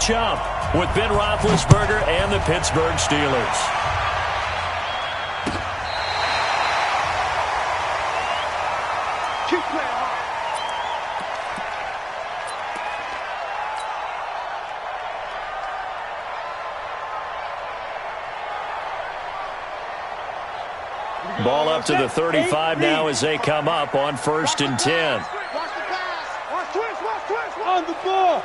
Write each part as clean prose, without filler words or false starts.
matchup with Ben Roethlisberger and the Pittsburgh Steelers. Ball up to the 35 now as they come up on 1st and 10. On the ball.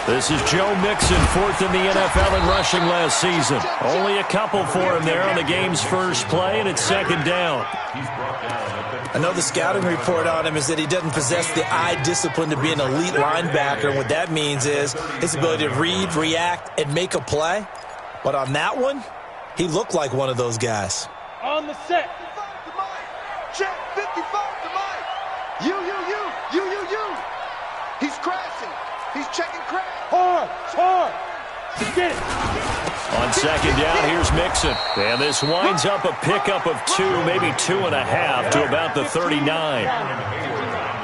This is Joe Mixon, 4th in the NFL in rushing last season. Only a couple for him there on the game's first play, and it's 2nd down. I know the scouting report on him is that he doesn't possess the eye discipline to be an elite linebacker. And what that means is his ability to read, react, and make a play. But on that one, he looked like one of those guys. On the set. Check 55 to Mike. You. He's crashing. He's checking crash. Hard. Get it. On 2nd down, here's Mixon. And this winds up a pickup of 2, maybe 2.5 to about the 39.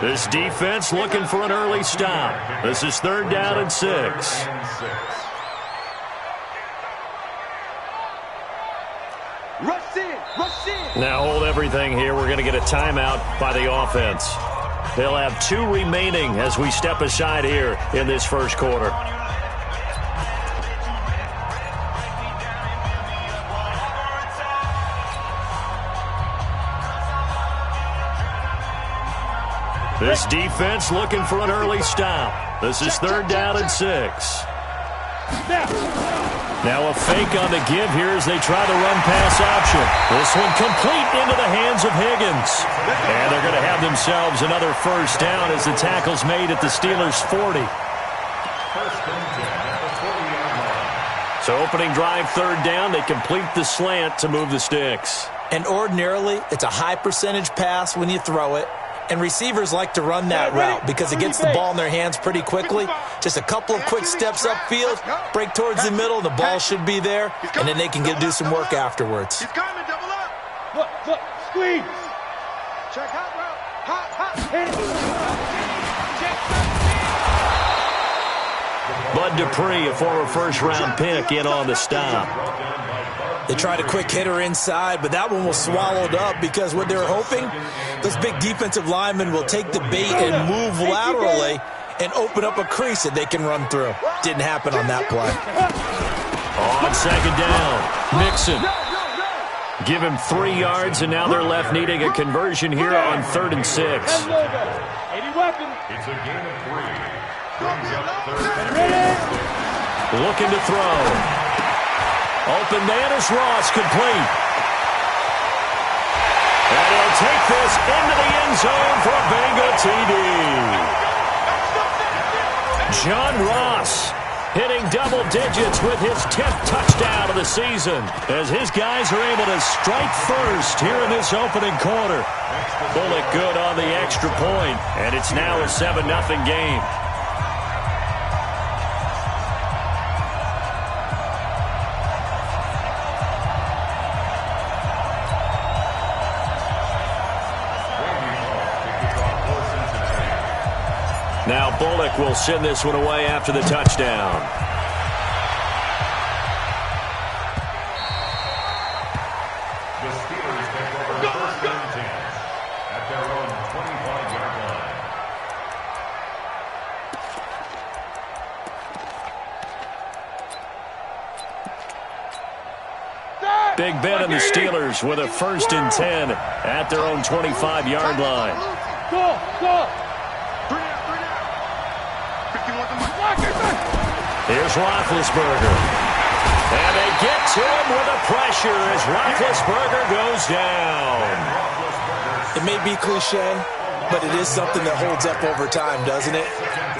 This defense looking for an early stop. This is 3rd down and 6. Rush in. Now hold everything here. We're going to get a timeout by the offense. They'll have 2 remaining as we step aside here in this first quarter. This defense looking for an early stop. This is 3rd down and 6. Now a fake on the give here as they try the run-pass option. This one complete into the hands of Higgins. And they're going to have themselves another 1st down as the tackle's made at the Steelers' 40. So opening drive, 3rd down. They complete the slant to move the sticks. And ordinarily, it's a high percentage pass when you throw it. And receivers like to run that route because it gets the ball in their hands pretty quickly. Just a couple of quick steps upfield, break towards the middle, the ball should be there, and then they can do some work afterwards. He's coming, double up. Look, squeeze. Check hot route. Hot. Bud Dupree, a former first-round pick, in on the stop. They tried a quick hitter inside, but that one was swallowed up because what they're hoping, those big defensive linemen will take the bait and move laterally and open up a crease that they can run through. Didn't happen on that play. On 2nd down, Mixon. Give him 3 yards, and now they're left needing a conversion here on 3rd and 6. 80 weapons. It's a game of 3. Looking to throw. Open man is Ross, complete. And he'll take this into the end zone for a Bengal TD. John Ross hitting double digits with his 10th touchdown of the season as his guys are able to strike first here in this opening quarter. Bullock good on the extra point, and it's now a 7-0 game. Now Bullock will send this one away after the touchdown. The Steelers take over 1st and 10 at their own 25-yard line. Big Ben and the Steelers with a 1st and 10 at their own 25-yard line. Go. Here's Roethlisberger. And they get to him with the pressure as Roethlisberger goes down. It may be cliche, but it is something that holds up over time, doesn't it?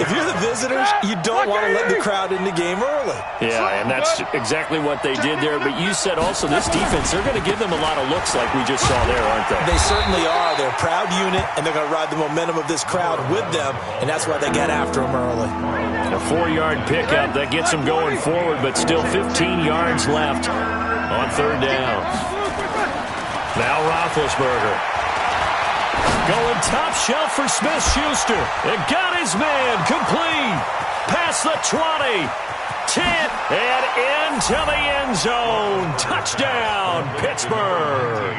If you're the visitors, you don't want to let the crowd in the game early. Yeah, and that's exactly what they did there. But you said also this defense, they're going to give them a lot of looks like we just saw there, aren't they? They certainly are. They're a proud unit, and they're going to ride the momentum of this crowd with them, and that's why they got after them early. A 4-yard pickup that gets them going forward, but still 15 yards left on 3rd down. Now Roethlisberger. Going top shelf for Smith-Schuster. It got his man complete. Past the 20. 10. And into the end zone. Touchdown, Pittsburgh.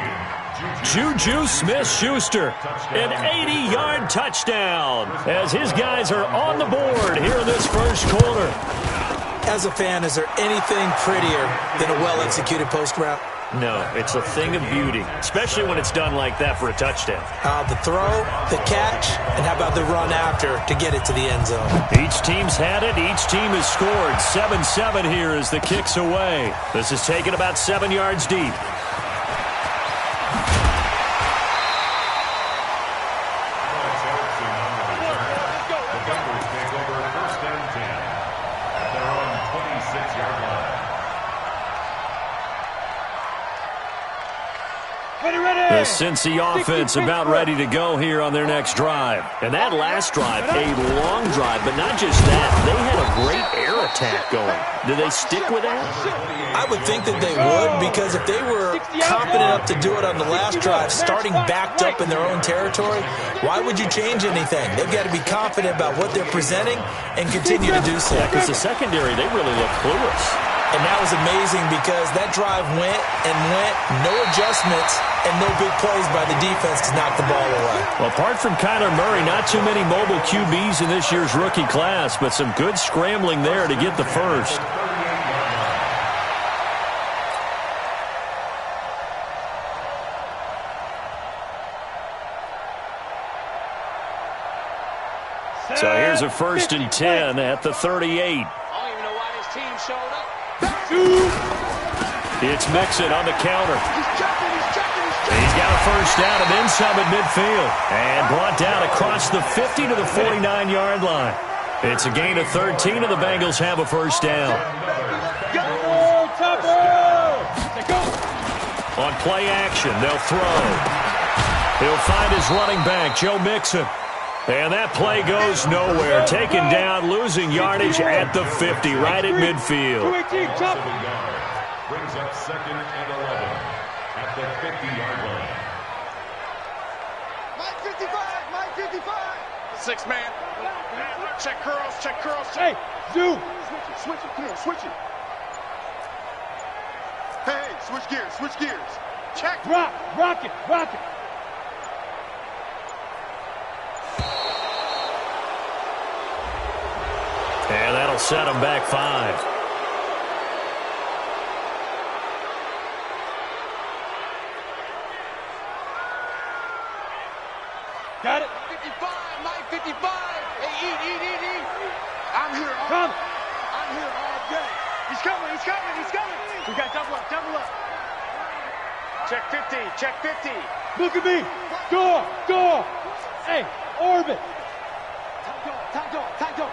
Juju Smith-Schuster, an 80-yard touchdown as his guys are on the board here in this first quarter. As a fan, is there anything prettier than a well-executed post route? No, it's a thing of beauty, especially when it's done like that for a touchdown. The throw, the catch, and how about the run after to get it to the end zone? Each team's had it. Each team has scored. 7-7 here as the kick's away. This is taken about 7 yards deep. The Cincy offense about ready to go here on their next drive. And that last drive, a long drive, but not just that. They had a great air attack going. Do they stick with that? I would think that they would, because if they were confident enough to do it on the last drive, starting backed up in their own territory, why would you change anything? They've got to be confident about what they're presenting and continue to do so. Yeah, because the secondary, they really look clueless. And that was amazing because that drive went and went, no adjustments, and no big plays by the defense to knock the ball away. Well, apart from Kyler Murray, not too many mobile QBs in this year's rookie class, but some good scrambling there to get the first. So here's a 1st and 10 at the 38. I don't even know why this team showed up. It's Mixon on the counter. He's got a first down and then some at midfield. And brought down across the 50 to the 49-yard line. It's a gain of 13, and the Bengals have a first down. On play action, they'll throw. He'll find his running back, Joe Mixon. And that play goes nowhere. Taken down, losing yardage at the 50, right at midfield. Brings up 2nd and 11 at the 50-yard line. Mike 55, Mike 55. 6 man. Check curls, check curls. Hey, Zoo. Switch it, come on, switch it. Hey, switch gears, switch gears. Check. Rock it. And that'll set him back 5. Got it. 55, Mike 55. Hey, eat. I'm here. Come. I'm here all day. He's coming. We got double up. Check 50, check 50. Look at me. Door. Hey, orbit. Time go.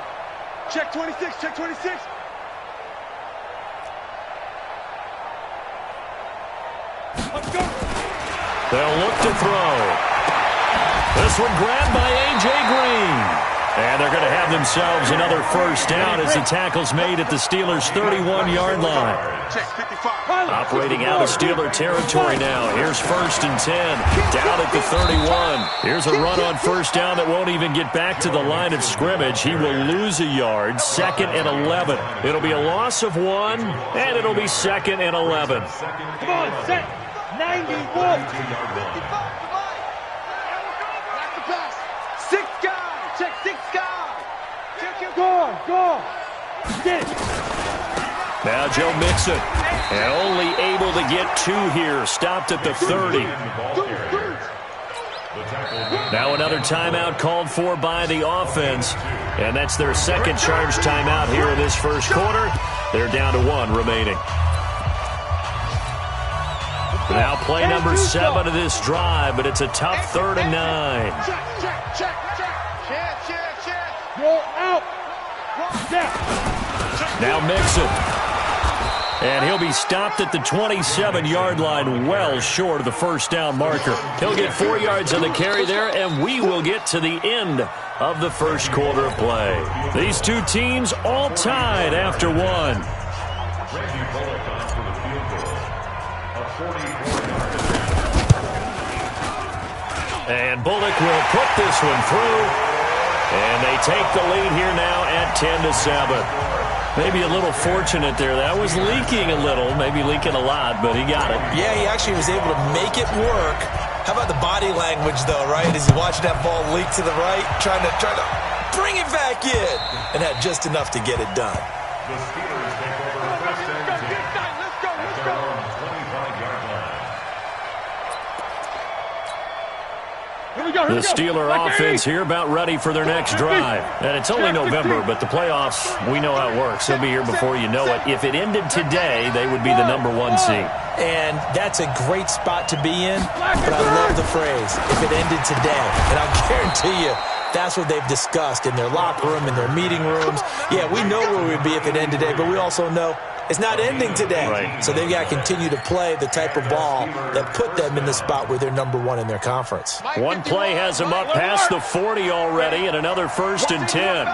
Check 26, check 26. Let's go. They'll look to throw. This one grabbed by A.J. Green. And they're going to have themselves another first down as the tackle's made at the Steelers' 31-yard line. Check 55. Operating out of Steeler territory now. Here's 1st and 10. Down at the 31. Here's a run on first down that won't even get back to the line of scrimmage. He will lose a yard. 2nd and 11. It'll be a loss of 1, and it'll be 2nd and 11. Come on, set. 91. 55. That's the pass. 6 guys. Check 6 guys. Check him. Go. Get it. Now Joe Mixon. And only able to get 2 here. Stopped at the 30. Now another timeout called for by the offense. And that's their second charge timeout here in this first quarter. They're down to 1 remaining. Now play number 7 of this drive, but it's a tough 3rd and 9. Check. Roll out. Down. Now Mixon. And he'll be stopped at the 27-yard line, well short of the first down marker. He'll get 4 yards on the carry there, and we will get to the end of the first quarter of play. These two teams all tied after 1. And Bullock will put this one through. And they take the lead here now at 10-7. Maybe a little fortunate there. That was leaking a little, maybe leaking a lot, but he got it. Yeah, he actually was able to make it work. How about the body language, though, right? As he watched that ball leak to the right, trying to bring it back in, and had just enough to get it done. The Steelers take over first and 10 at their own 25-yard line. The Steeler offense here about ready for their next drive. And it's only November, but the playoffs, we know how it works. They'll be here before you know it. If it ended today, they would be the #1 seed. And that's a great spot to be in, but I love the phrase, if it ended today. And I'll guarantee you, that's what they've discussed in their locker room, in their meeting rooms. Yeah, we know where we'd be if it ended today, but we also know it's not ending today. Right. So they've got to continue to play the type of ball that put them in the spot where they're #1 in their conference. One play has them up past the 40 already, and another 1st and 10.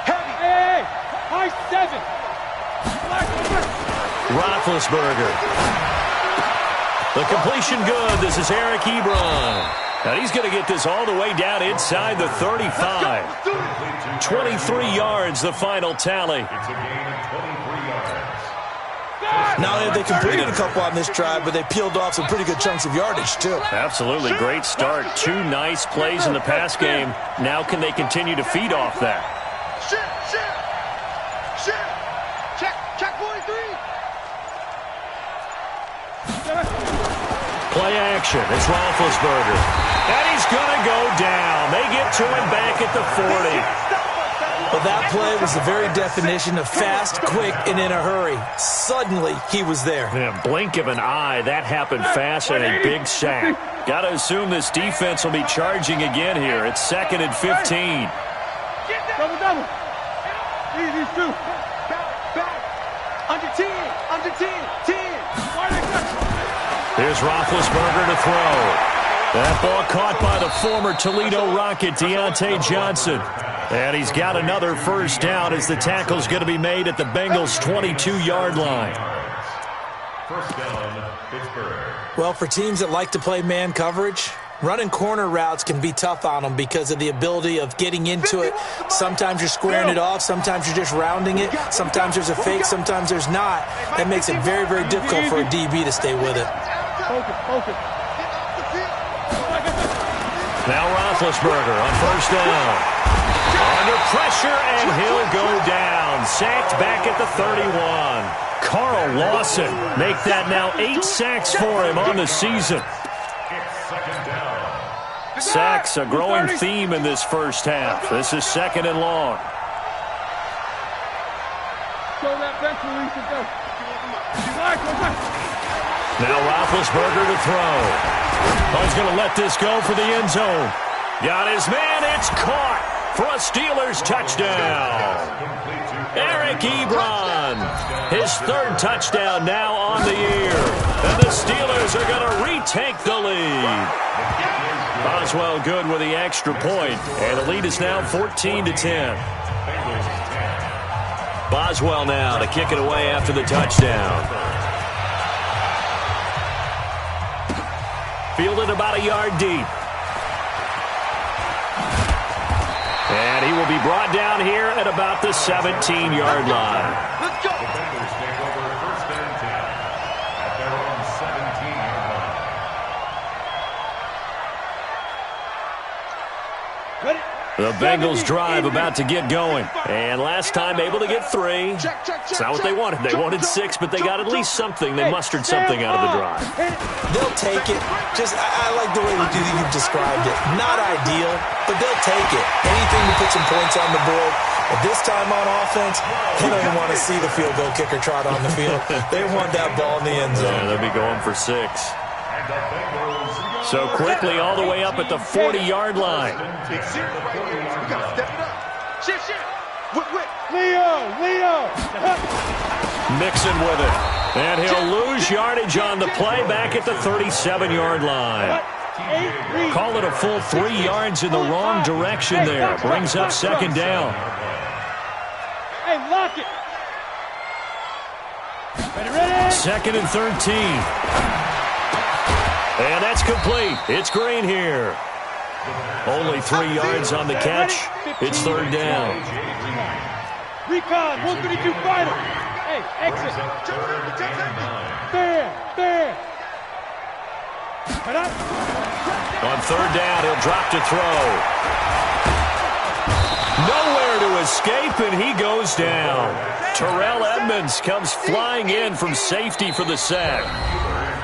Hey, high 7. Roethlisberger. The completion good. This is Eric Ebron. And he's going to get this all the way down inside the 35. 23 yards, the final tally. It's a gain of 23 yards. Not only have they completed a couple on this drive, but they peeled off some pretty good chunks of yardage, too. Absolutely. Great start. 2 nice plays in the pass game. Now can they continue to feed off that? Check 43. Play action. It's Roethlisberger. And he's going to go down. They get to him back at the 40. Well, that play was the very definition of fast, quick, and in a hurry. Suddenly, he was there. In a blink of an eye, that happened fast and a big sack. Got to assume this defense will be charging again here. It's 2nd and 15. Double. These two. Back. Under 10. 10. Here's Roethlisberger to throw. That ball caught by the former Toledo Rocket, Deontay Johnson. And he's got another 1st down as the tackle's going to be made at the Bengals' 22-yard line. 1st down, Pittsburgh. Well, for teams that like to play man coverage, running corner routes can be tough on them because of the ability of getting into it. Sometimes you're squaring it off. Sometimes you're just rounding it. Sometimes there's a fake. Sometimes there's not. That makes it very, very difficult for a DB to stay with it. Focus. Now Roethlisberger on 1st down. Under pressure, and he'll go down. Sacked back at the 31. Carl Lawson make that now 8 sacks for him on the season. It's 2nd down. Sacks, a growing theme in this first half. This is 2nd and long. Show that bench release and go. Now Roethlisberger to throw. Oh, he's going to let this go for the end zone. Got his man. It's caught for a Steelers touchdown. Eric Ebron. His 3rd touchdown now on the year. And the Steelers are going to retake the lead. Boswell good with the extra point. And the lead is now 14-10. Boswell now to kick it away after the touchdown. Fielded about a yard deep. And he will be brought down here at about the 17-yard line. Let's go. The Bengals take over 1st and 10 at their own 17-yard line. Ready? The Bengals drive about to get going. And last time able to get 3. It's not what they wanted. They wanted 6, but they got at least something. They mustered something out of the drive. They'll take it. I like the way you've described it. Not ideal, but they'll take it. Anything to put some points on the board. But this time on offense, they don't even want to see the field goal kicker trot on the field. They want that ball in the end zone. Yeah, they'll be going for 6. And the Bengals So quickly all the way up at the 40-yard line. We gotta step it up. Shit. Leo. Mixing with it. And he'll lose yardage on the play back at the 37-yard line. Call it a full 3 yards in the wrong direction there. Brings up 2nd down. Hey, lock it. Ready? 2nd and 13. And that's complete. It's Green here. Only 3 yards on the catch. It's third down. Recon, 132 fighter. Hey, exit. There. On third down, he'll drop to throw. Nowhere to escape, and he goes down. Terrell Edmonds comes flying in from safety for the sack.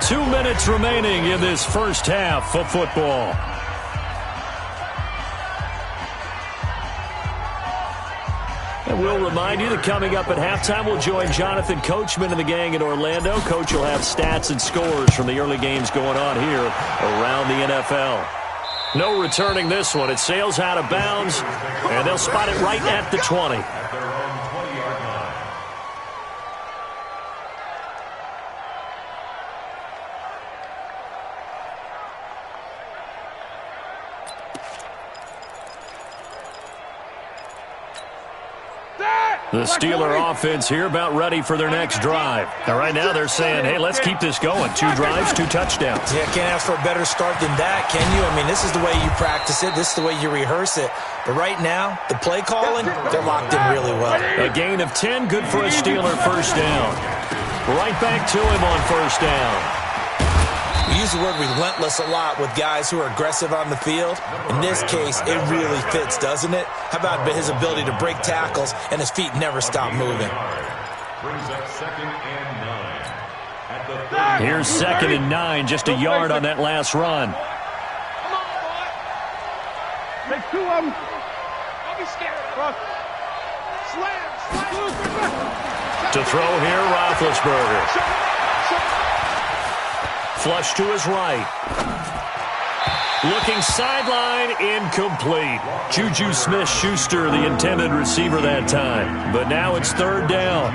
2 minutes remaining in this first half of football. And we'll remind you that coming up at halftime, we'll join Jonathan Coachman and the gang in Orlando. Coach will have stats and scores from the early games going on here around the NFL. No returning this one. It sails out of bounds, and they'll spot it right at the 20. The Steeler offense here about ready for their next drive. Now, right now they're saying, hey, let's keep this going. 2 drives, 2 touchdowns. Yeah, can't ask for a better start than that, can you? I mean, this is the way you practice it. This is the way you rehearse it. But right now, the play calling, they're locked in really well. A gain of 10, good for a Steeler first down. Right back to him on first down. We use the word relentless a lot with guys who are aggressive on the field. In this case, it really fits, doesn't it? How about his ability to break tackles and his feet never stop moving? Here's 2nd and 9, just a yard on that last run. Take 2 of them. Don't be scared. Slam. To throw here, Roethlisberger. Flush to his right. Looking sideline, incomplete. Juju Smith-Schuster, the intended receiver that time. But now it's third down.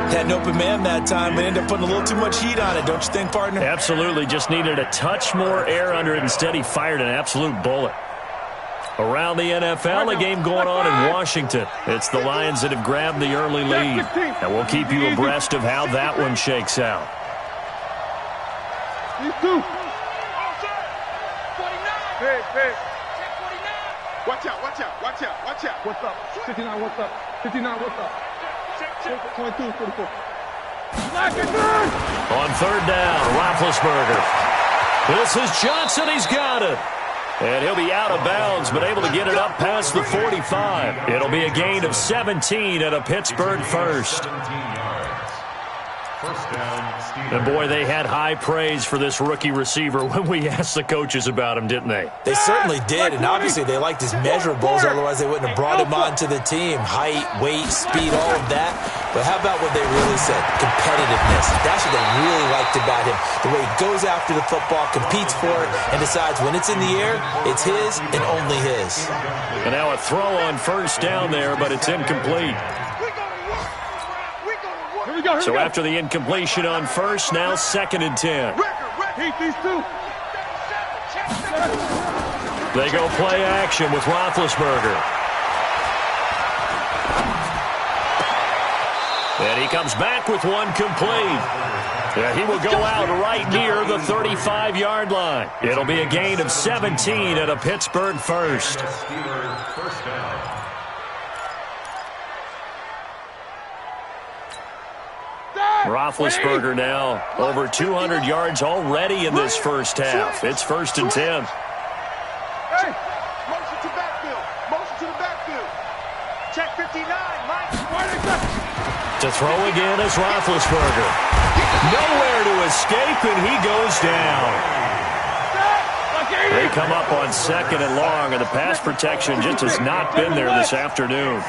Had an open man that time, but ended up putting a little too much heat on it, don't you think, partner? Absolutely. Just needed a touch more air under it. Instead, he fired an absolute bullet. Around the NFL, a game going on in Washington. It's the Lions that have grabbed the early lead. And we'll keep you abreast of how that one shakes out. These 2. Hey. Watch out. What's up? 59, what's up? 59, what's up? 22, 44. On third down, Roethlisberger. This is Johnson. He's got it. And he'll be out of bounds, but able to get it up past the 45. It'll be a gain of 17 at a Pittsburgh first. And, boy, they had high praise for this rookie receiver when we asked the coaches about him, didn't they? They certainly did, and obviously they liked his measurables, otherwise they wouldn't have brought him onto the team. Height, weight, speed, all of that. But how about what they really said? Competitiveness. That's what they really liked about him. The way he goes after the football, competes for it, and decides when it's in the air, it's his and only his. And now a throw on first down there, but it's incomplete. So after the incompletion on first, now 2nd and 10. Heat these 2. They go play action with Roethlisberger. And he comes back with one complete. Yeah, he will go out right near the 35-yard line. It'll be a gain of 17 at a Pittsburgh first. Roethlisberger now over 200 yards already in this first half. It's 1st and 10. Hey, motion to the backfield. Check 59, Mike. To throw again is Roethlisberger. Nowhere to escape, and he goes down. They come up on 2nd and long, and the pass protection just has not been there this afternoon.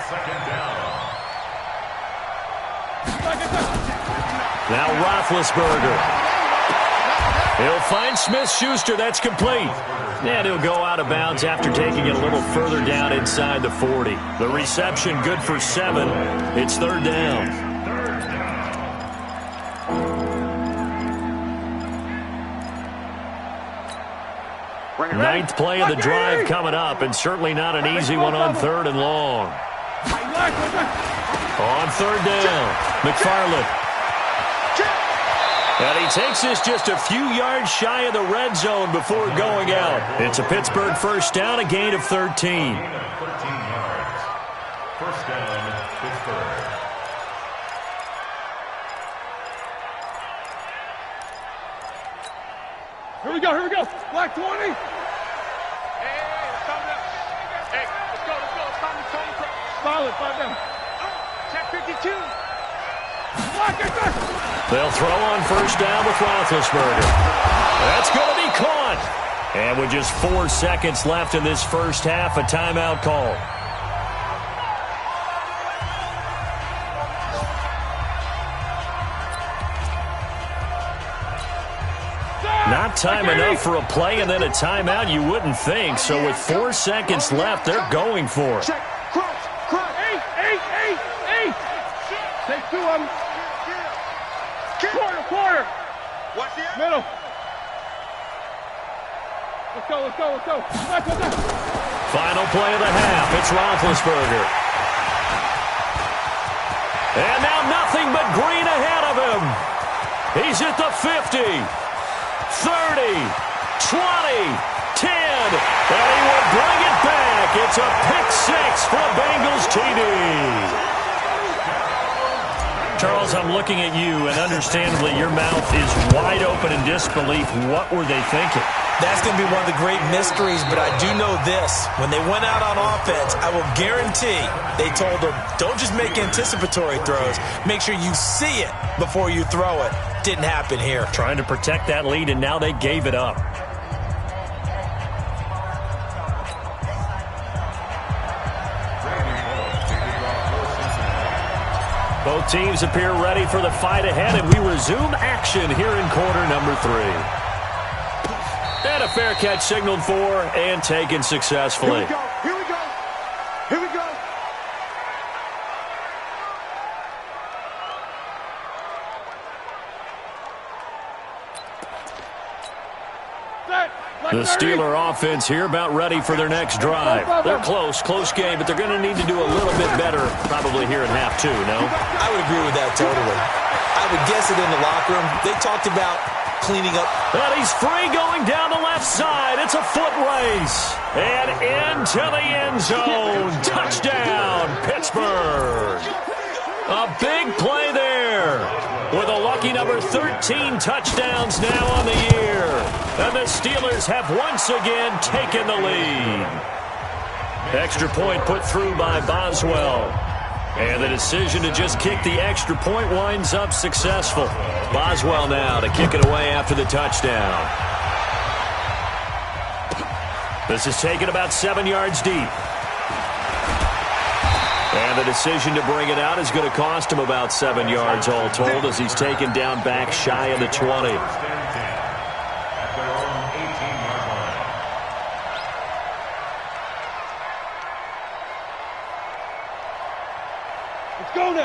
Now Roethlisberger. He'll find Smith-Schuster. That's complete. And he'll go out of bounds after taking it a little further down inside the 40. The reception good for 7. It's third down. Ninth play of the drive coming up, and certainly not an easy one on 3rd and long. On 3rd down, McFarland. And he takes this just a few yards shy of the red zone before going out. It's a Pittsburgh first down, a gain of 13. 13 yards. First down, Pittsburgh. Here we go. Black 20. Hey, it's coming up. Hey, let's go. It's time to turn. Solid, 5 down. Check 52. Black, get this. They'll throw on first down with Roethlisberger. That's going to be caught. And with just 4 seconds left in this first half, a timeout call. Not time enough for a play and then a timeout, you wouldn't think. So with 4 seconds left, they're going for it. Check. Crunch. 8. Take 2 of them. Quarter. Watch the end. Middle. Let's go. Let's go. Final play of the half. It's Roethlisberger. And now nothing but green ahead of him. He's at the 50, 30, 20, 10. And he will bring it back. It's a pick six for a Bengals TD. Charles, I'm looking at you, and understandably your mouth is wide open in disbelief. What were they thinking? That's going to be one of the great mysteries, but I do know this. When they went out on offense, I will guarantee they told them, don't just make anticipatory throws. Make sure you see it before you throw it. Didn't happen here. Trying to protect that lead, and now they gave it up. Both teams appear ready for the fight ahead, and we resume action here in quarter number 3. And a fair catch signaled for and taken successfully. Here we go. The Steeler offense here about ready for their next drive. They're close game, but they're going to need to do a little bit better probably here in half 2, no? I would agree with that totally. I would guess it in the locker room. They talked about cleaning up. And he's free going down the left side. It's a foot race. And into the end zone. Touchdown, Pittsburgh. A big play there. With a lucky number 13 touchdowns now on the year. And the Steelers have once again taken the lead. Extra point put through by Boswell. And the decision to just kick the extra point winds up successful. Boswell now to kick it away after the touchdown. This is taken about 7 yards deep. And the decision to bring it out is going to cost him about 7 yards all told as he's taken down back shy of the 20.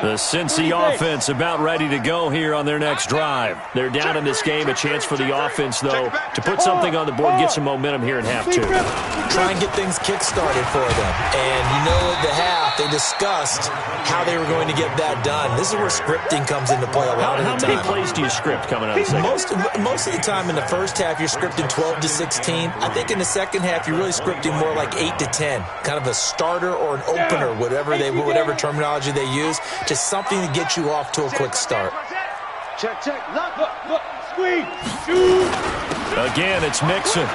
The Cincy offense about ready to go here on their next drive. They're down in this game. A chance for the offense, though, to put something on the board, get some momentum here in half 2. Try and get things kick-started for them. And you know at the half, they discussed how they were going to get that done. This is where scripting comes into play a lot of the time. How many plays do you script coming out of the second? Most of the time in the first half, you're scripting 12 to 16. I think in the second half, you're really scripting more like 8 to 10. Kind of a starter or an opener, whatever terminology they use. Just something to get you off to a quick start. Check. Look. Squeeze. Shoot. Again, it's Mixon.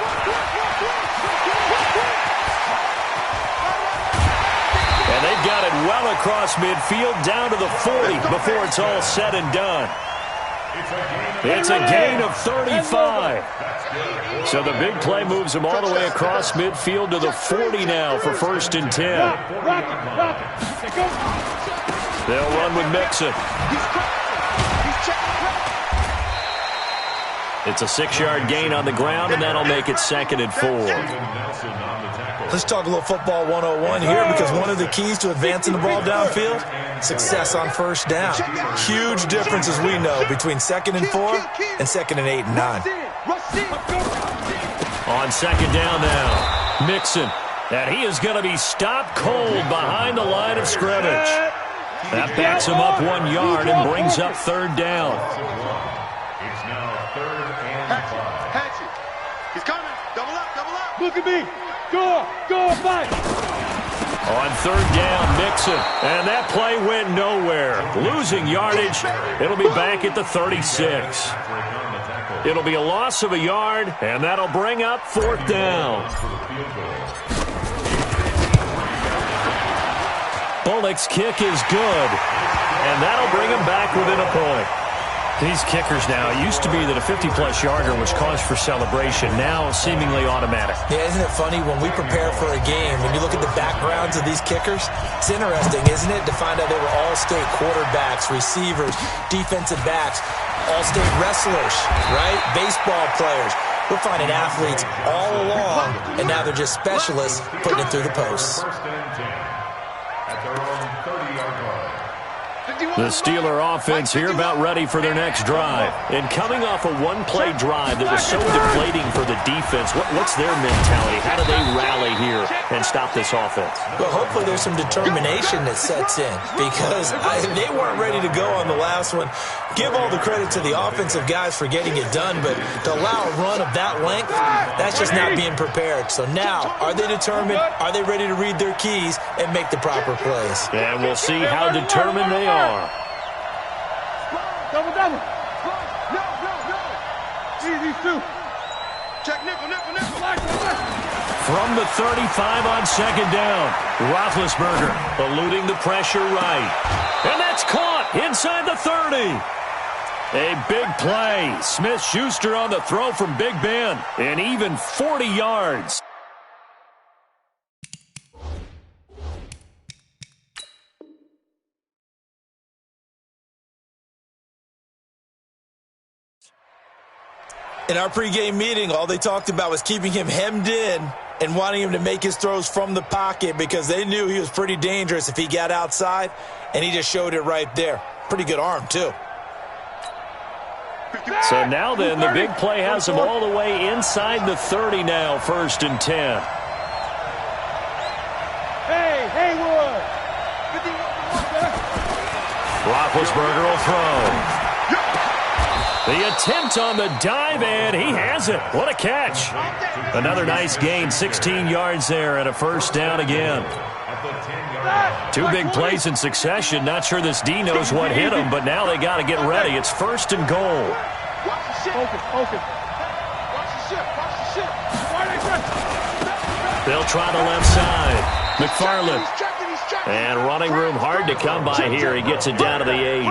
And they've got it well across midfield down to the 40 before it's all said and done. It's a gain of 35. So the big play moves them all the way across midfield to the 40 now for 1st and 10. They'll run with Mixon. It's a 6-yard gain on the ground, and that'll make it 2nd and 4. Let's talk a little football 101 here, because one of the keys to advancing the ball downfield, success on first down. Huge difference, as we know, between 2nd and 4 and 2nd and 8 and 9. On 2nd down now, Mixon. And he is going to be stopped cold behind the line of scrimmage. That backs him up 1 yard and brings up 3rd down. It's now 3rd and 5. Hatchet. He's coming. Double up, double up. Look at me. Go, fight. On 3rd down, Mixon. And that play went nowhere. Losing yardage. It'll be back at the 36. It'll be a loss of a yard, and that'll bring up 4th down. Bullock's kick is good, and that'll bring him back within a point. These kickers now, it used to be that a 50-plus yarder was cause for celebration, now seemingly automatic. Yeah, isn't it funny when we prepare for a game, when you look at the backgrounds of these kickers, it's interesting, isn't it, to find out they were all-state quarterbacks, receivers, defensive backs, all-state wrestlers, right? Baseball players. We're finding athletes all along, and now they're just specialists putting it through the posts. 1st and 10 at their own 30-yard line. The Steeler offense here about ready for their next drive. And coming off a one-play drive that was so deflating for the defense, what's their mentality? How do they rally here and stop this offense? Well, hopefully there's some determination that sets in because they weren't ready to go on the last one. Give all the credit to the offensive guys for getting it done, but to allow a run of that length, that's just not being prepared. So now, are they determined? Are they ready to read their keys and make the proper plays? And we'll see how determined they are. Double. No. These two. Check nickel. From the 35 on 2nd down, Roethlisberger eluding the pressure right. And that's caught inside the 30. A big play. Smith-Schuster on the throw from Big Ben. And even 40 yards. In our pregame meeting, all they talked about was keeping him hemmed in and wanting him to make his throws from the pocket because they knew he was pretty dangerous if he got outside, and he just showed it right there. Pretty good arm, too. So now then, the big play has him all the way inside the 30 now, 1st and 10. Hey, Haywood. Roethlisberger will throw. The attempt on the dive, and he has it. What a catch. Another nice gain, 16 yards there, and a 1st down again. 2 big plays in succession. Not sure this D knows what hit him, but now they got to get ready. It's 1st and goal. Focus. They'll try the left side. McFarland. And running room hard to come by here. He gets it down to the 8.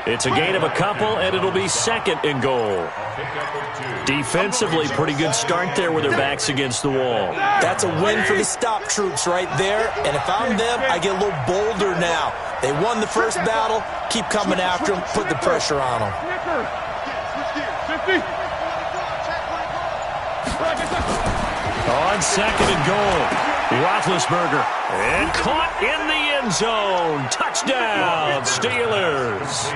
It's a gain of a couple, and it'll be 2nd and goal. Defensively, pretty good start there with their backs against the wall. That's a win for the stop troops right there, and if I'm them, I get a little bolder now. They won the first battle. Keep coming after them. Put the pressure on them. On 2nd and goal. Roethlisberger. And caught in the end zone. Touchdown, Steelers.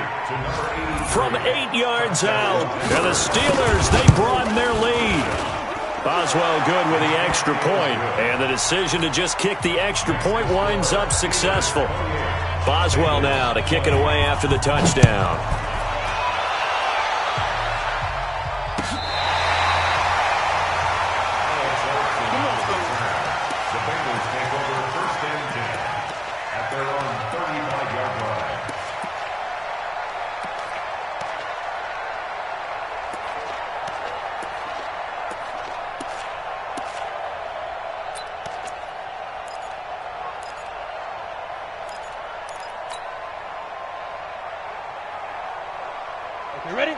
From 8 yards out. And the Steelers, they broaden their lead. Boswell good with the extra point. And the decision to just kick the extra point winds up successful. Boswell now to kick it away after the touchdown.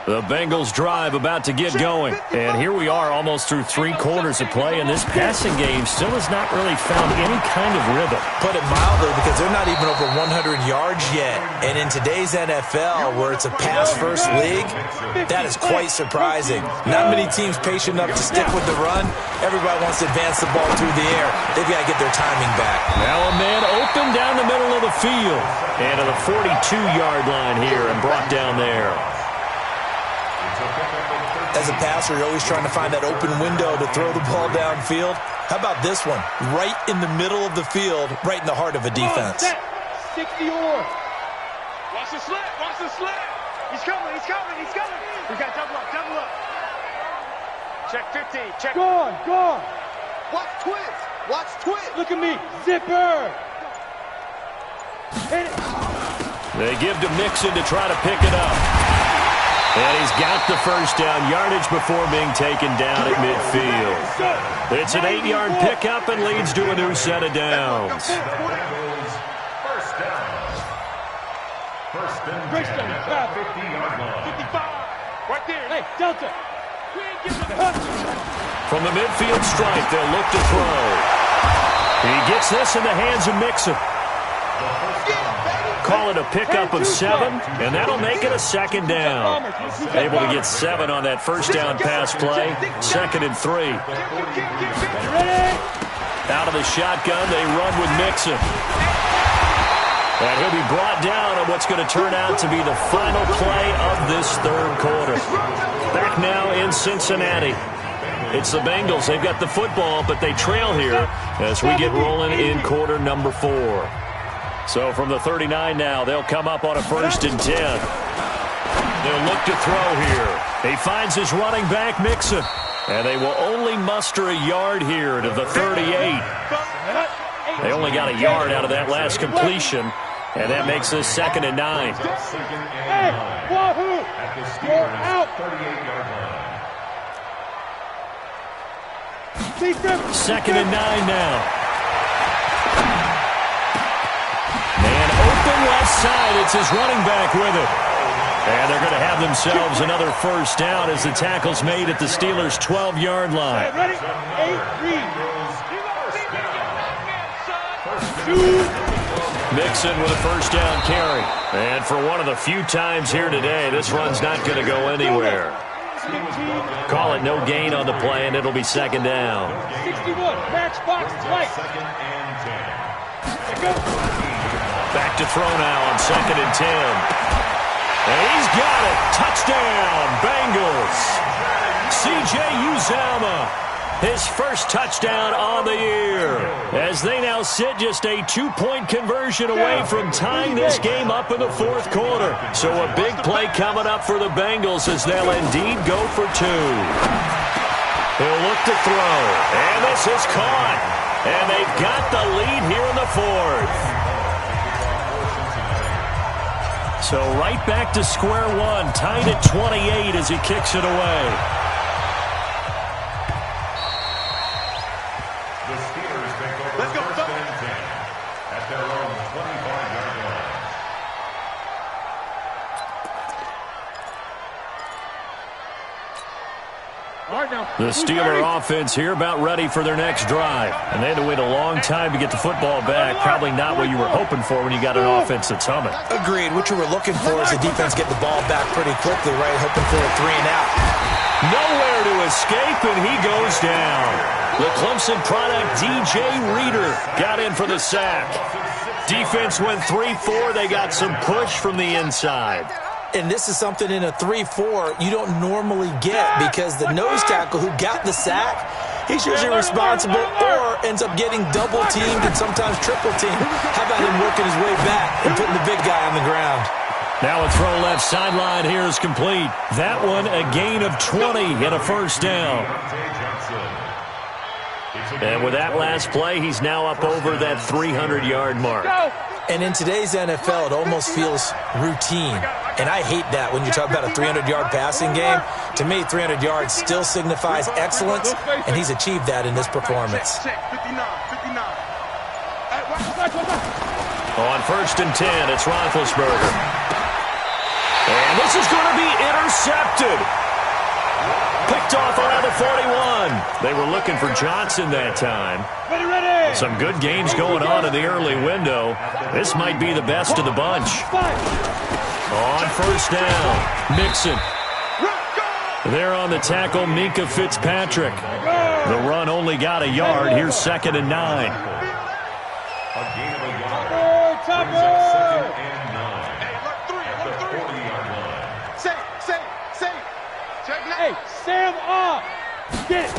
The Bengals drive about to get going. And here we are almost through 3 quarters of play, and this passing game still has not really found any kind of rhythm. Put it mildly, because they're not even over 100 yards yet. And in today's NFL, where it's a pass-first league, that is quite surprising. Not many teams patient enough to stick with the run. Everybody wants to advance the ball through the air. They've got to get their timing back. Now a man open down the middle of the field. And to the 42-yard line here and brought down there. As a passer, you're always trying to find that open window to throw the ball downfield. How about this one? Right in the middle of the field, right in the heart of a defense. 60 or. Watch the slant. He's coming. We got double up, double up. Check 50, check. Gone, gone. Watch twist. Watch twist. Look at me. Zipper. Hit it. They give to Mixon to try to pick it up. And he's got the first down, yardage before being taken down at midfield. It's an 8-yard pickup and leads to a new set of downs. First down. First and 10 at the 50-yard line. 55. Right there. Hey, Delta. We ain't giving them. From the midfield stripe, they'll look to throw. He gets this in the hands of Mixon. Call it a pickup of 7, and that'll make it a second down. Able to get 7 on that first down pass play. 2nd and 3. Out of the shotgun, they run with Mixon. And he'll be brought down on what's going to turn out to be the final play of this third quarter. Back now in Cincinnati. It's the Bengals. They've got the football, but they trail here as we get rolling in quarter number 4. So from the 39 now, they'll come up on a 1st and 10. They'll look to throw here. He finds his running back, Mixon. And they will only muster a yard here to the 38. They only got a yard out of that last completion, and that makes this 2nd and 9. Hey, Wahoo! You're out. 38-yard line. 2nd and 9 now. Man open left side. It's his running back with it. And they're going to have themselves another first down as the tackle's made at the Steelers' 12-yard line. Ready? 8-3. Mixon with a first down carry. And for one of the few times here today, this run's not going to go anywhere. Call it no gain on the play, and it'll be 2nd down. 61, matchbox right. 2nd and 10. Go. Back to throw now on 2nd and 10. And he's got it. Touchdown, Bengals. C.J. Uzomah, his first touchdown on the year, as they now sit just a 2-point conversion away from tying this game up in the 4th quarter. So a big play coming up for the Bengals as they'll indeed go for 2. He'll look to throw, and this is caught. And they've got the lead here in the 4th. So right back to square one, tied at 28 as he kicks it away. The Steelers take over 1st and 10 at their own 25-yard line. All right, now. The Steeler offense here about ready for their next drive. And they had to wait a long time to get the football back. Probably not what you were hoping for when you got an offense that's humming. Agreed. What you were looking for is the defense get the ball back pretty quickly, right? Hoping for a 3 and out. Nowhere to escape, and he goes down. The Clemson product, DJ Reader, got in for the sack. Defense went 3-4. They got some push from the inside. And this is something in a 3-4 you don't normally get because the nose tackle who got the sack, he's usually responsible or ends up getting double-teamed and sometimes triple-teamed. How about him working his way back and putting the big guy on the ground? Now a throw left sideline here is complete. That one a gain of 20 and a first down. And with that last play, he's now up over that 300-yard mark. And in today's NFL, it almost feels routine. And I hate that when you talk about a 300-yard passing game. To me, 300 yards still signifies excellence, and he's achieved that in this performance. On 1st and 10, it's Roethlisberger. And this is going to be intercepted. Picked off around the 41. They were looking for Johnson that time. Some good games going on in the early window. This might be the best of the bunch. On 1st down, Mixon. There on the tackle, Minkah Fitzpatrick. The run only got a yard. Here's 2nd and 9. A gain of a yard. Brings up 2nd and 9 at the 40-yard line. Hey, Sam off. Get it.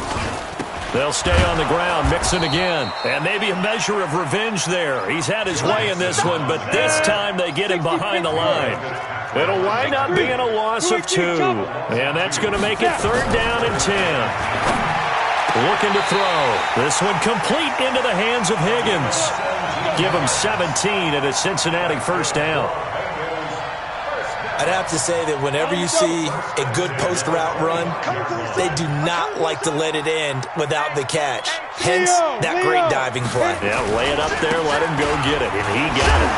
They'll stay on the ground, Mixon again. And maybe a measure of revenge there. He's had his way in this one, but this time they get him behind the line. It'll wind up being a loss of 2. And that's going to make it 3rd down and 10. Looking to throw. This one complete into the hands of Higgins. Give him 17 at a Cincinnati 1st down. I'd have to say that whenever you see a good post route run, they do not like to let it end without the catch. Hence, that great diving play. Yeah, lay it up there, let him go get it, and he got it.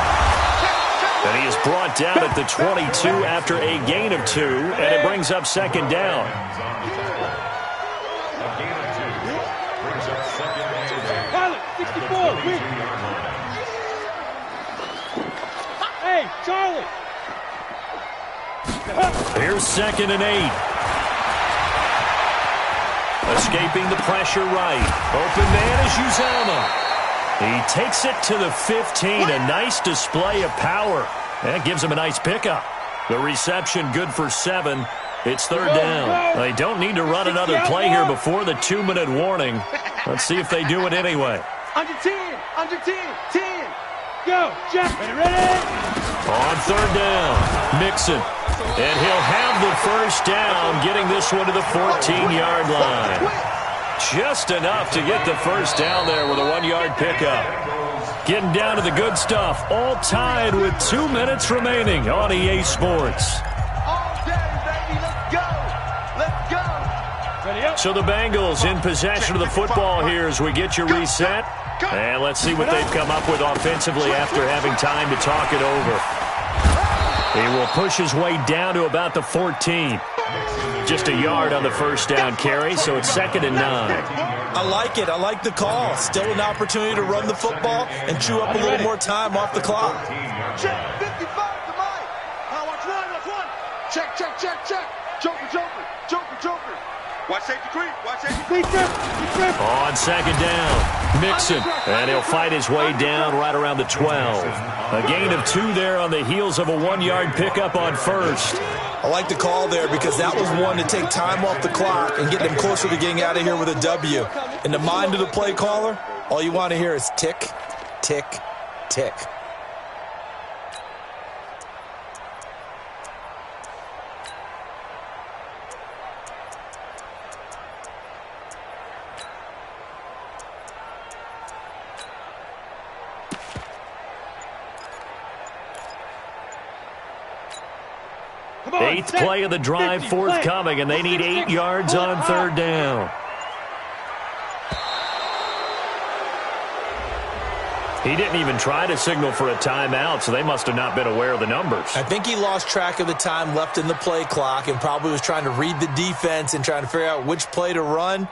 And he is brought down at the 22 after a gain of 2, and it brings up 2nd down. Pilot, 64, quick. Hey, Charlie. Here's 2nd and 8. Escaping the pressure right. Open man is Uzama. He takes it to the 15. A nice display of power. That gives him a nice pickup. The reception good for 7. It's 3rd down. They don't need to run another play here before the 2-minute warning. Let's see if they do it anyway. Under 10, 10. Go, Jack. Ready? On 3rd down, Mixon. And he'll have the 1st down, getting this one to the 14-yard line. Just enough to get the 1st down there with a 1-yard pickup. Getting down to the good stuff, all tied with 2 minutes remaining on EA Sports. All day, baby. Let's go. Let's go. Ready up. So the Bengals in possession of the football here as we get you reset. And let's see what they've come up with offensively after having time to talk it over. He will push his way down to about the 14. Just a yard on the 1st down carry, so it's 2nd and 9. I like it. I like the call. Still an opportunity to run the football and chew up a little more time off the clock. Check, 55 to Mike. Watch one. Check. Joker. Watch safety creep. On 2nd down, Mixon. And he'll fight his way down right around the 12. A gain of 2 there on the heels of a 1-yard pickup on 1st. I like the call there because that was one to take time off the clock and get them closer to getting out of here with a W. In the mind of the play caller, all you want to hear is tick, tick, tick. Eighth play of the drive forthcoming, and they need 8 yards on 3rd down. He didn't even try to signal for a timeout, so they must have not been aware of the numbers. I think he lost track of the time left in the play clock and probably was trying to read the defense and trying to figure out which play to run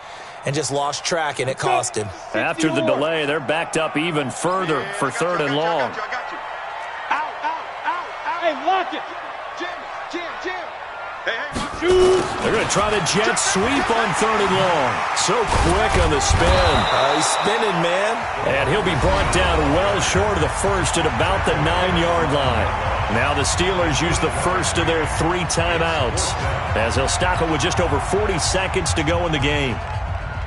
and just lost track, and it cost him. After the delay, they're backed up even further for 3rd and long. Hey, lock it. Jim. They're going to try to jet sweep on 3rd and long. So quick on the spin. He's spinning, man. And he'll be brought down well short of the 1st at about the 9-yard line. Now the Steelers use the 1st of their 3 timeouts as they'll stop it with just over 40 seconds to go in the game.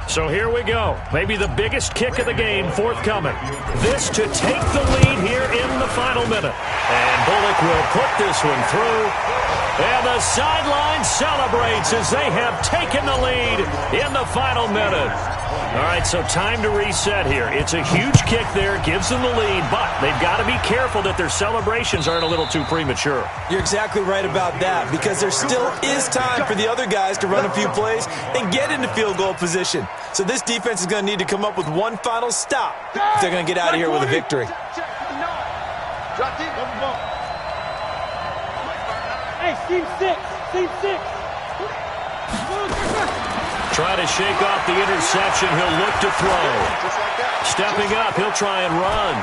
So here we go. Maybe the biggest kick of the game forthcoming. This to take the lead here in the final minute. And Bullock will put this one through. And the sideline celebrates as they have taken the lead in the final minute. All right, so time to reset here. It's a huge kick there, gives them the lead, but they've got to be careful that their celebrations aren't a little too premature. You're exactly right about that because there still is time for the other guys to run a few plays and get into field goal position. So this defense is going to need to come up with one final stop if they're going to get out of here with a victory. Hey, Team 6. Try to shake off the interception. He'll look to throw. Stepping up, he'll try and run.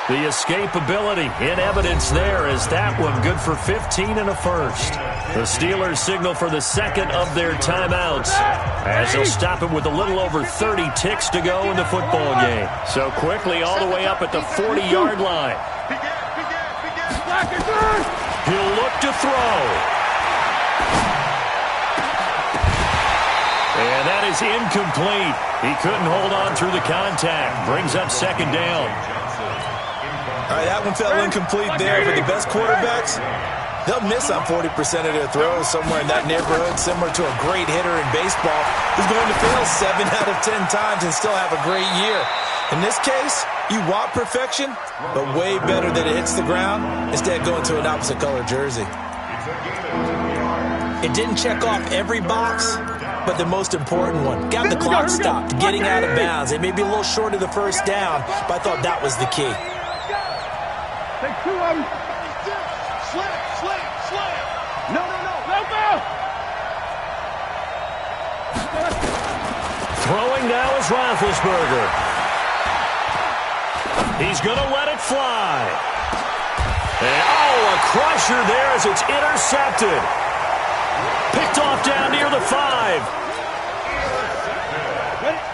The escapability in evidence there is that one good for 15 and a 1st. The Steelers signal for the 2nd of their timeouts as they'll stop it with a little over 30 ticks to go in the football game. So quickly all the way up at the 40-yard line. He'll look to throw. And that is incomplete. He couldn't hold on through the contact. Brings up 2nd down. All right, that one fell incomplete there, but the best quarterbacks, they'll miss on 40% of their throws, somewhere in that neighborhood, similar to a great hitter in baseball who's going to fail 7 out of 10 times and still have a great year. In this case, you want perfection, but way better that it hits the ground instead of going to an opposite color jersey. It didn't check off every box, but the most important one. Got the clock stopped, getting out of bounds. It may be a little short of the first down, but I thought that was the key. Take 2 of them. Slam. No. Throwing now is Roethlisberger. He's going to let it fly. And, a crusher there as it's intercepted. Picked off down near the 5.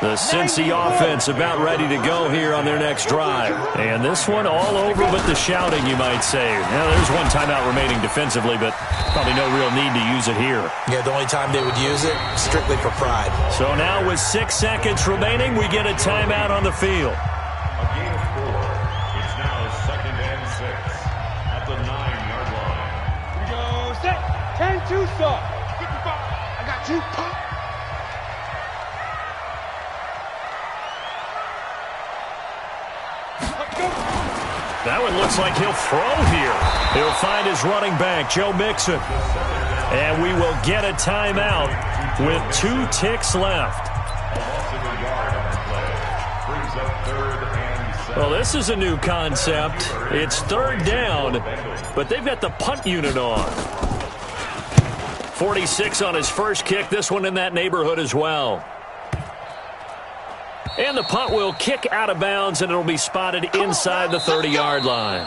The Cincy offense about ready to go here on their next drive. And this one all over but the shouting, you might say. Now, there's one timeout remaining defensively, but probably no real need to use it here. Yeah, the only time they would use it, strictly for pride. So now with 6 seconds remaining, we get a timeout on the field. A gain of 4. It's now 2nd and 6 at the 9-yard line. We go set. 10-2 stop. 55. I got you. Pop. That one looks like he'll throw here. He'll find his running back, Joe Mixon. And we will get a timeout with 2 ticks left. Well, this is a new concept. It's 3rd down, but they've got the punt unit on. 46 on his first kick. This one in that neighborhood as well. And the punt will kick out of bounds, and it'll be spotted inside the 30-yard line.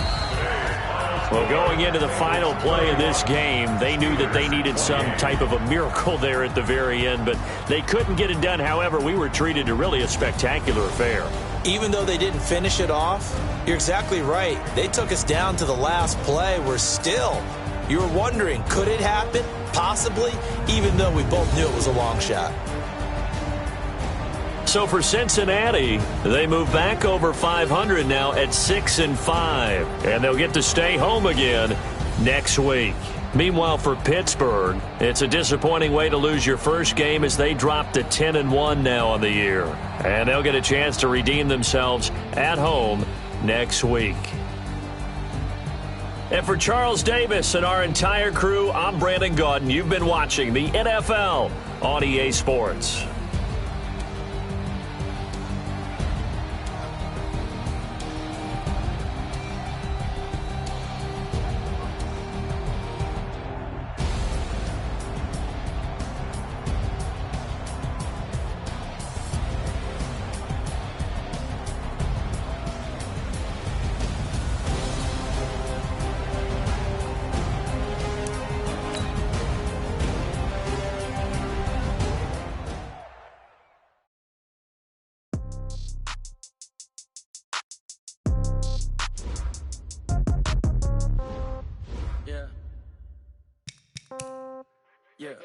Well, going into the final play of this game, they knew that they needed some type of a miracle there at the very end, but they couldn't get it done. However, we were treated to really a spectacular affair. Even though they didn't finish it off, you're exactly right. They took us down to the last play. You were wondering, could it happen? Possibly, even though we both knew it was a long shot. So for Cincinnati, they move back over 500 now at 6-5, and they'll get to stay home again next week. Meanwhile, for Pittsburgh, it's a disappointing way to lose your first game as they drop to 10-1 now on the year, and they'll get a chance to redeem themselves at home next week. And for Charles Davis and our entire crew, I'm Brandon Gaudin. You've been watching the NFL on EA Sports. Yeah.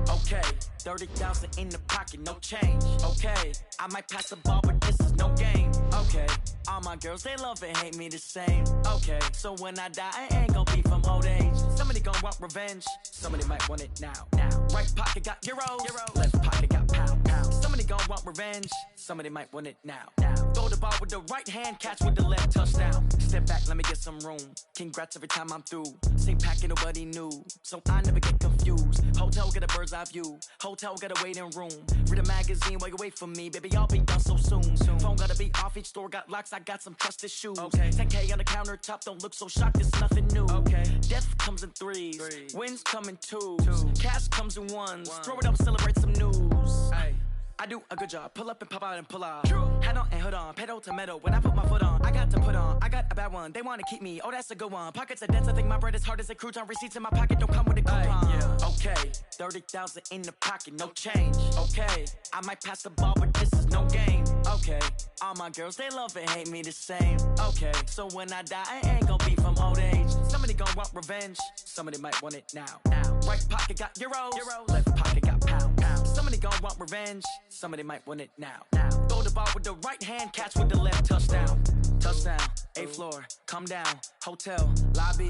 Okay, 30,000 in the pocket, no change. Okay, I might pass the ball, but this is no game. Okay, all my girls, they love and hate me the same. Okay, so when I die, I ain't gonna be from old age. Somebody gon' want revenge, somebody might want it now. Right pocket got euros, left pocket got pound. Somebody gon' want revenge, somebody might want it now. Throw the ball with the right hand, catch with the left, touchdown. Step back, let me get some room. Congrats every time I'm through. Same packet, nobody knew, so I never get confused. Hotel get a bird's eye view. Hotel got a waiting room. Read a magazine while you wait for me, baby. I'll be done so soon. Phone gotta be off. Each store got locks. I got some trusted shoes. Okay. 10K on the countertop. Don't look so shocked. It's nothing new. Okay. Death comes in threes. Wins come in twos. Cash comes in ones. Throw it up, celebrate some news. Ay. I do a good job. Pull up and pop out and pull out. Head on and hood on. Pedal to metal. When I put my foot on, I got to put on. I got a bad one. They want to keep me. Oh, that's a good one. Pockets are dense. I think my bread is hard as a crouton. Receipts in my pocket don't come with a coupon. Okay. 30,000 in the pocket. No change. Okay. I might pass the ball, but this is no game. Okay. All my girls, they love and hate me the same. Okay. So when I die, I ain't gonna be from old age. Somebody gon' want revenge. Somebody might want it now. Right pocket got euros. Left pocket got pound. Somebody gon' want revenge. Somebody might want it now. Throw the ball with the right hand, catch with the left, touchdown. Touchdown, 8th floor, come down, hotel, lobby.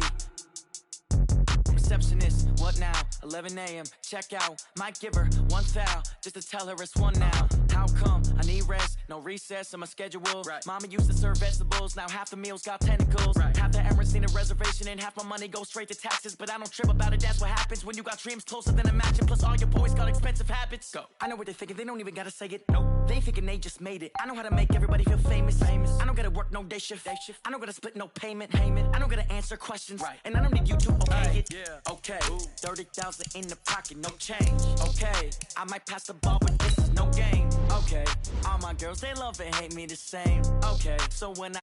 Receptionist, what now? 11 a.m., check out. Might give her one foul, just to tell her it's one now. How come? I need rest, no recess in my schedule. Right. Mama used to serve vegetables, now half the meals got tentacles. Right. Half the Emirates need a reservation and half my money goes straight to taxes. But I don't trip about it, that's what happens when you got dreams closer than a match. And plus all your boys got expensive habits. Go. I know what they're thinking, they don't even gotta say it. Nope. They ain't thinking they just made it. I know how to make everybody feel famous. I don't gotta work no day shift. I don't gotta split no payment. I don't gotta answer questions. Right. And I don't need you to okay it. Yeah. Okay, 30,000 in the pocket, no change. Okay, I might pass the ball, but this is no game. Okay, all my girls, they love and hate me the same. Okay, so when I